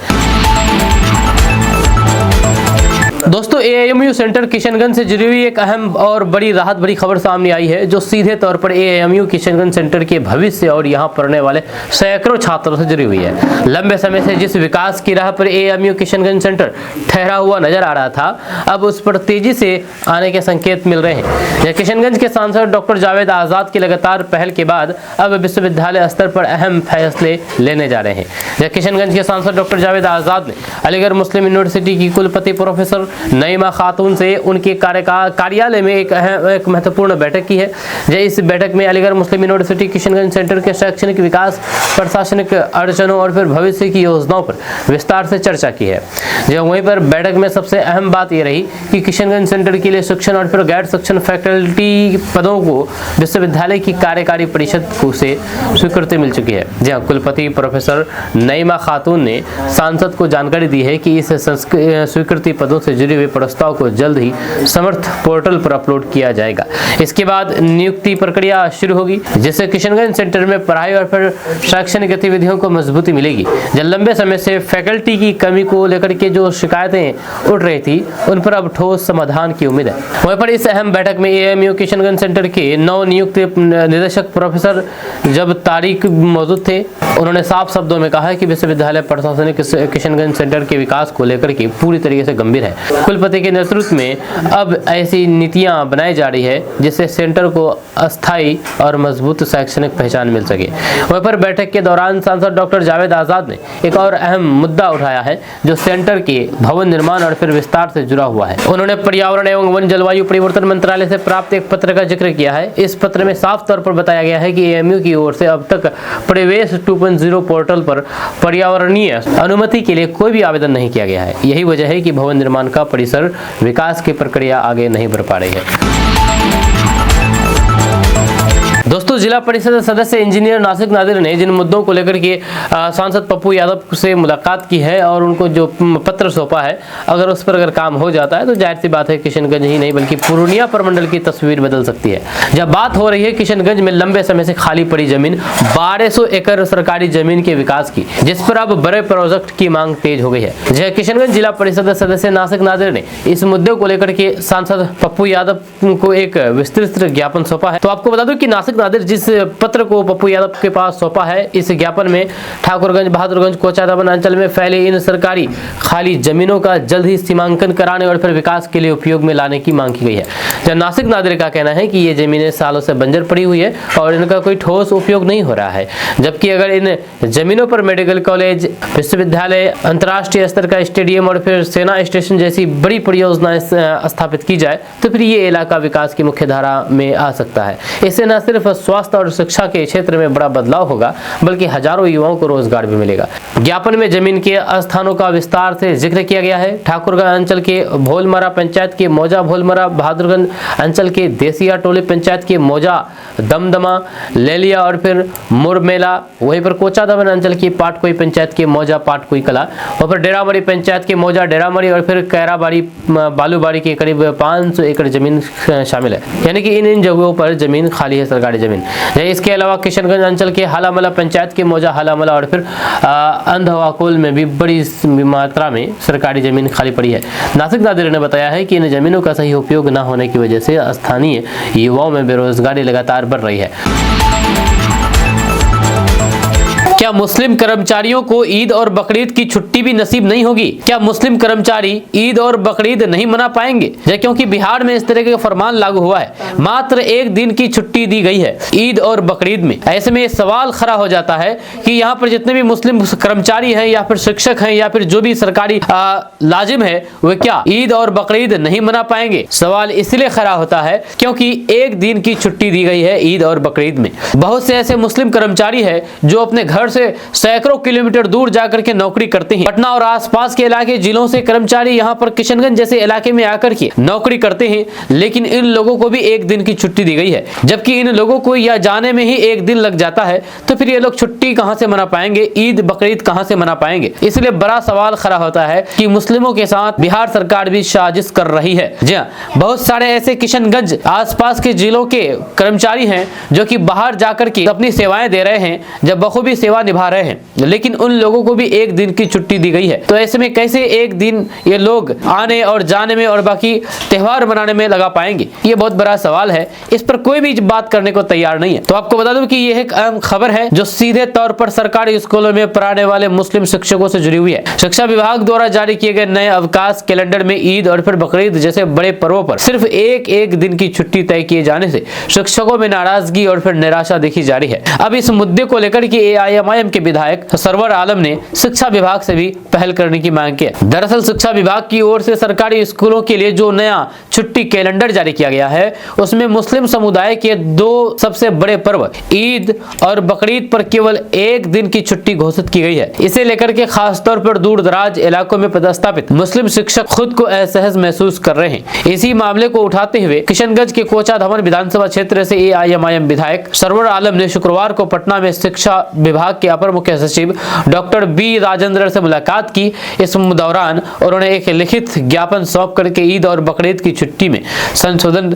दोस्तों, एएमयू सेंटर किशनगंज से जुड़ी हुई एक अहम और बड़ी राहत भरी खबर सामने आई है जो सीधे तौर पर एएमयू किशनगंज सेंटर के भविष्य और यहां पढ़ने वाले सैकड़ों छात्रों से जुड़ी हुई है। लंबे समय से जिस विकास की राह पर एएमयू किशनगंज सेंटर ठहरा हुआ नजर आ रहा था, अब उस पर तेजी से आने के संकेत मिल रहे हैं। किशनगंज के सांसद डॉक्टर जावेद आजाद की लगातार पहल के बाद अब विश्वविद्यालय स्तर पर अहम फैसले लेने जा रहे हैं। किशनगंज के सांसद डॉक्टर जावेद आजाद ने अलीगढ़ मुस्लिम यूनिवर्सिटी की कुलपति प्रोफेसर नईमा खातून से उनके कार्यालय में एक महत्वपूर्ण बैठक की है। इस बैठक में अलीगढ़ मुस्लिम यूनिवर्सिटी किशनगंज सेंटर के शैक्षणिक विकास, प्रशासनिक अड़चनों और फिर भविष्य की योजनाओं पर विस्तार से चर्चा की है। वहीं पर बैठक में सबसे अहम बात यह रही कि किशनगंज सेंटर के लिए शिक्षण और फिर गैर शिक्षण फैकल्टी पदों को विश्वविद्यालय की कार्यकारी परिषद से स्वीकृति मिल चुकी है। जहां कुलपति प्रोफेसर नईमा खातून ने सांसद को जानकारी दी है कि इस स्वीकृति पदों से जुड़े हुए प्रस्ताव को जल्द ही समर्थ पोर्टल पर अपलोड किया जाएगा। इसके बाद नियुक्ति प्रक्रिया शुरू होगी, जिससे किशनगंज सेंटर में पढ़ाई और फिर शैक्षणिक गतिविधियों को मजबूती मिलेगी। जब लंबे समय से फैकल्टी की कमी को लेकर के जो शिकायतें उठ रही थी, उन पर अब ठोस समाधान की उम्मीद है। वहीं पर इस अहम बैठक में एएमयू किशनगंज सेंटर के नव नियुक्त निदेशक प्रोफेसर जब तारिक मौजूद थे। उन्होंने साफ शब्दों में कहा कि विश्वविद्यालय प्रशासन किशनगंज सेंटर के विकास को लेकर के पूरी तरीके से गंभीर है। कुलपति के नेतृत्व में अब ऐसी नीतियां बनाई जा रही है जिससे सेंटर को अस्थायी और मजबूत शैक्षणिक पहचान मिल सके। वहीं पर बैठक के दौरान सांसद डॉक्टर जावेद आजाद ने एक और अहम मुद्दा उठाया है, जो सेंटर के भवन निर्माण और फिर विस्तार से जुड़ा हुआ है। उन्होंने पर्यावरण एवं वन जलवायु परिवर्तन मंत्रालय से प्राप्त एक पत्र का जिक्र किया है। इस पत्र में साफ तौर पर बताया गया है कि एएमयू की ओर से अब तक प्रवेश 2.0 पोर्टल पर पर्यावरणीय अनुमति के लिए कोई भी आवेदन नहीं किया गया है। यही वजह है कि भवन निर्माण का परिसर विकास की प्रक्रिया आगे नहीं बढ़ पा रही है। दोस्तों, जिला परिषद सदस्य इंजीनियर नासिक नादिर ने जिन मुद्दों को लेकर के सांसद पप्पू यादव से मुलाकात की है और उनको जो पत्र सौंपा है, अगर उस पर काम हो जाता है तो जाहिर सी बात है किशनगंज ही नहीं बल्कि पूर्णिया प्रमंडल की तस्वीर बदल सकती है। जब बात हो रही है किशनगंज में लंबे समय से खाली पड़ी जमीन 1200 एकड़ सरकारी जमीन के विकास की, जिस पर अब बड़े प्रोजेक्ट की मांग तेज हो गई है। किशनगंज जिला परिषद सदस्य नासिक नादिर ने इस मुद्दे को लेकर के सांसद पप्पू यादव को एक विस्तृत ज्ञापन सौंपा है। तो आपको बता दूं कि नासिक नादिर जिस पत्र को पप्पू यादव के पास सौंपा है, इस ज्ञापन में ठाकुरगंज, बहादुरगंज, कोचाधामन अंचल में फैले इन सरकारी खाली जमीनों का जल्द ही सीमांकन कराने और फिर विकास के लिए उपयोग में लाने की मांग की गई है। जब नासिक नादिर का कहना है कि ये जमीनें सालों से बंजर पड़ी हुई है और इनका कोई ठोस उपयोग नहीं हो रहा है, जबकि अगर इन जमीनों पर मेडिकल कॉलेज, विश्वविद्यालय, अंतर्राष्ट्रीय स्तर का स्टेडियम और फिर सेना स्टेशन जैसी बड़ी परियोजनाएं स्थापित की जाए तो फिर ये इलाका विकास की मुख्य धारा में आ सकता है। इससे न सिर्फ स्वास्थ्य और शिक्षा के क्षेत्र में बड़ा बदलाव होगा बल्कि हजारों युवाओं को रोजगार भी मिलेगा। ज्ञापन में जमीन के स्थानों का विस्तार से जिक्र किया गया है। ठाकुरगंज अंचल के भोलमरा पंचायत के मौजा भोलमरा, बहादुरगंज अंचल के देसिया टोली पंचायत के मौजा दमदमा, लेलिया और फिर मुरमेला, वहीं पर कोचाधामन अंचल की पाटकोई पंचायत के मौजा पाटकोई कला, वहीं पर डेरामरी पंचायत के मौजा डेरामरी और फिर कैराबाड़ी बालूबाड़ी के करीब 500 एकड़ जमीन शामिल है। यानी कि इन जगहों पर जमीन खाली है, सरकारी जमीन। इसके अलावा किशनगंज अंचल के हालामला पंचायत के मौजा हालामला और फिर अंधवाकोल में भी बड़ी मात्रा में सरकारी जमीन खाली पड़ी है। नासिक नादिर ने बताया है कि इन जमीनों का सही उपयोग न होने की वजह से स्थानीय युवाओं में बेरोजगारी लगातार बढ़ रही है। क्या मुस्लिम कर्मचारियों को ईद और बकरीद की छुट्टी भी नसीब नहीं होगी? क्या मुस्लिम कर्मचारी ईद और बकरीद नहीं मना पाएंगे? क्योंकि बिहार में इस तरह का फरमान लागू हुआ है, मात्र एक दिन की छुट्टी दी गई है ईद और बकरीद में। ऐसे में सवाल खड़ा हो जाता है कि यहाँ पर जितने भी मुस्लिम कर्मचारी हैं या फिर शिक्षक हैं या फिर जो भी सरकारी लाजिम है, वे क्या ईद और बकरीद नहीं मना पाएंगे? सवाल इसलिए खड़ा होता है क्योंकि एक दिन की छुट्टी दी गई है ईद और बकरीद में। बहुत से ऐसे मुस्लिम कर्मचारी है जो अपने घर से सैकड़ों किलोमीटर दूर जाकर के नौकरी करते हैं। पटना और आसपास के इलाके जिलों से कर्मचारी यहाँ पर किशनगंज जैसे इलाके में आकर के नौकरी करते हैं, लेकिन इन लोगों को भी एक दिन की छुट्टी दी गई है। जबकि इन लोगों को या जाने में ही एक दिन लग जाता है, तो फिर ये लोग छुट्टी कहां से मना पाएंगे, ईद बकरीद कहां से मना पाएंगे? इसलिए बड़ा सवाल खड़ा होता है कि मुस्लिमों के साथ बिहार सरकार भी साजिश कर रही है। जी हाँ, बहुत सारे ऐसे किशनगंज आसपास के जिलों के कर्मचारी हैं जो कि बाहर जाकर के अपनी सेवाएं दे रहे हैं, जब बखूबी सेवा निभा रहे हैं, लेकिन उन लोगों को भी एक दिन की छुट्टी दी गई है। तो ऐसे में कैसे एक दिन ये लोग आने और जाने में और बाकी त्योहार मनाने में लगा पाएंगे? ये बहुत बड़ा सवाल है, इस पर कोई भी बात करने को तैयार नहीं है। तो आपको बता दूं कि यह एक अहम खबर है जो सीधे तौर पर सरकारी स्कूलों में पढ़ाने वाले मुस्लिम शिक्षकों से जुड़ी हुई है। शिक्षा विभाग द्वारा जारी किए गए नए अवकाश कैलेंडर में ईद और फिर बकरीद जैसे बड़े पर्वों पर सिर्फ एक दिन की छुट्टी तय किए जाने से शिक्षकों में नाराजगी और फिर निराशा देखी जा रही है। अब इस मुद्दे को लेकर के AIMIM के विधायक सरवर आलम ने शिक्षा विभाग से भी पहल करने की मांग की। दरअसल शिक्षा विभाग की ओर से सरकारी स्कूलों के लिए जो नया छुट्टी कैलेंडर जारी किया गया है, उसमें मुस्लिम समुदाय के दो सबसे बड़े पर्व ईद और बकरीद पर केवल एक दिन की छुट्टी घोषित की गई है। इसे लेकर के खासतौर पर दूर दराज इलाकों में पदस्थापित मुस्लिम शिक्षक खुद को असहज महसूस कर रहे हैं। इसी मामले को उठाते हुए किशनगंज के कोचाधामन विधानसभा क्षेत्र से AIMIM विधायक सरवर आलम ने शुक्रवार को पटना में शिक्षा विभाग विभाग के अपर मुख्य सचिव डॉक्टर बी राजेंद्र से मुलाकात की। इस दौरान उन्होंने एक लिखित ज्ञापन सौंप करके ईद और बकरीद की छुट्टी में संशोधन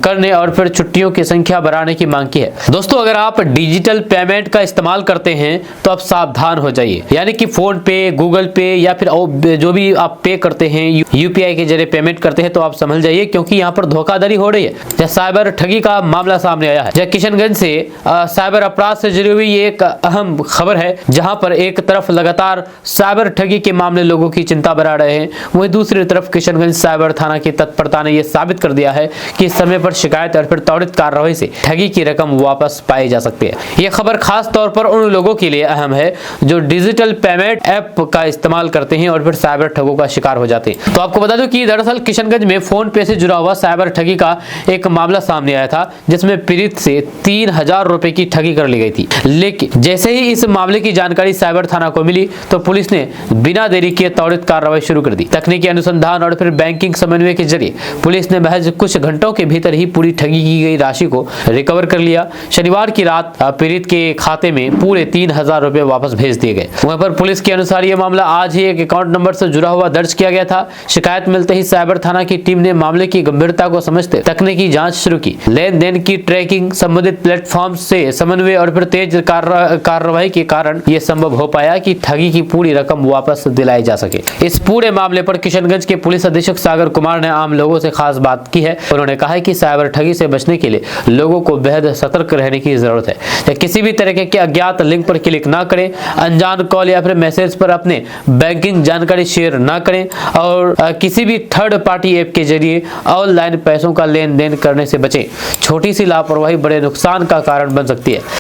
करने और फिर छुट्टियों की संख्या बढ़ाने की मांग की है। दोस्तों, अगर आप डिजिटल पेमेंट का इस्तेमाल करते हैं तो आप सावधान हो जाइए, यानी कि फोन पे, गूगल पे या फिर जो भी आप पे करते हैं, यूपीआई के जरिए पेमेंट करते हैं, तो आप समझ जाइए, क्योंकि यहाँ पर धोखाधड़ी हो रही है। साइबर ठगी का मामला सामने आया है। किशनगंज से साइबर अपराध से जुड़ी हुई एक अहम खबर है, जहां पर एक तरफ लगातार साइबर ठगी के मामले लोगों की चिंता बढ़ा रहे हैं, वहीं दूसरी तरफ किशनगंज साइबर थाना की तत्परता ने यह साबित कर दिया है कि समय पर शिकायत और फिर त्वरित कार्रवाई से ठगी की रकम वापस पाई जा सकती है। यह खबर खास तौर पर उन लोगों के लिए अहम है जो डिजिटल पेमेंट ऐप का इस्तेमाल करते हैं और फिर साइबर ठगों का शिकार हो जाते हैं। तो आपको बता दूं कि दरअसल किशनगंज में फोन पे से जुड़ा हुआ साइबर ठगी का एक मामला सामने आया था, जिसमें पीड़ित से 3000 रुपए की ठगी कर ली गई थी। लेकिन जैसे ही इस मामले की जानकारी साइबर थाना को मिली तो पुलिस ने बिना देरी किए त्वरित कार्रवाई शुरू कर दी। तकनीकी अनुसंधान और फिर बैंकिंग समन्वय के जरिए पुलिस ने महज कुछ घंटों के भीतर ही पूरी ठगी की गई राशि को रिकवर कर लिया। शनिवार की रात पीड़ित के खाते में पूरे 3000 रुपए वापस भेज दिए गए। वहां पर पुलिस के अनुसार यह मामला आज ही एक अकाउंट नंबर से जुड़ा हुआ दर्ज किया गया था। शिकायत मिलते ही साइबर थाना की टीम ने मामले की गंभीरता को समझते तकनीकी जांच शुरू की। लेन देन की ट्रैकिंग, संबंधित प्लेटफॉर्म से समन्वय और फिर तेज कार्रवाई के कारण यह संभव हो पाया कि ठगी की पूरी रकम वापस दिलाई जा सके। इस पूरे मामले पर किशनगंज के पुलिस अधीक्षक सागर कुमार ने आम लोगों से खास बात की है। उन्होंने कहा है कि साइबर ठगी से बचने के लिए लोगों को बेहद सतर्क रहने की जरूरत है। किसी भी तरह के अज्ञात लिंक पर क्लिक ना करें, अनजान कॉल या फिर मैसेज पर अपने बैंकिंग जानकारी शेयर ना करें और किसी भी थर्ड पार्टी ऐप के जरिए ऑनलाइन पैसों का लेन देन करने से बचें। छोटी सी लापरवाही बड़े नुकसान का कारण बन सकती है।